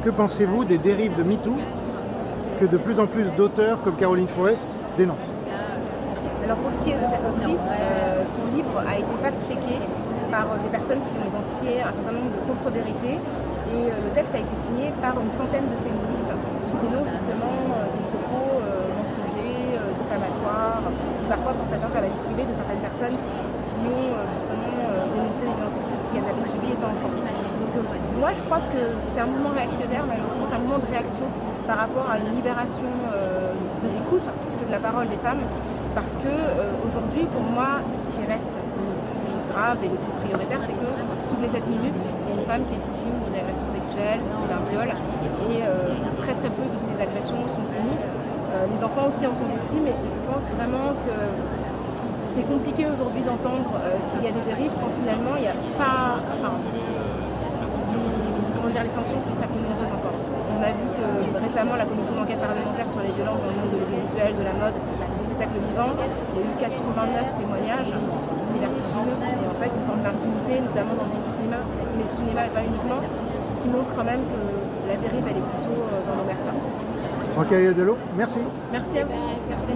que pensez-vous des dérives de MeToo que de plus en plus d'auteurs comme Caroline Fourest dénoncent? Alors pour ce qui est de cette autrice, son livre a été fact-checké par des personnes qui ont identifié un certain nombre de contre-vérités et le texte a été signé par une centaine de féministes qui dénoncent justement des propos mensongers, diffamatoires, qui parfois portent atteinte à la vie privée de certaines personnes qui ont justement dénoncé les violences sexistes qu'elles avaient subies étant enfants. Donc moi je crois que c'est un mouvement réactionnaire, malheureusement c'est un mouvement de réaction par rapport à une libération de l'écoute, plus que de la parole des femmes. Parce que aujourd'hui, pour moi, ce qui reste le plus grave et le plus prioritaire, c'est que toutes les 7 minutes, il y a une femme qui est victime d'une agression sexuelle ou d'un viol. Et très très peu de ces agressions sont punies. Les enfants aussi en sont victimes. Et je pense vraiment que c'est compliqué aujourd'hui d'entendre qu'il y a des dérives quand finalement il n'y a pas... Enfin, les sanctions sont très peu nombreuses encore. On a vu que récemment, la commission d'enquête parlementaire sur les violences dans le monde de l'audiovisuel, de la mode, du spectacle vivant, il y a eu 89 témoignages. C'est vertigineux. Et en fait, une forme d'impunité, notamment dans le monde du cinéma, mais le cinéma et pas uniquement, qui montre quand même que la dérive, elle est plutôt dans l'omerta. Rocaille Dello, merci. Merci à vous. Merci.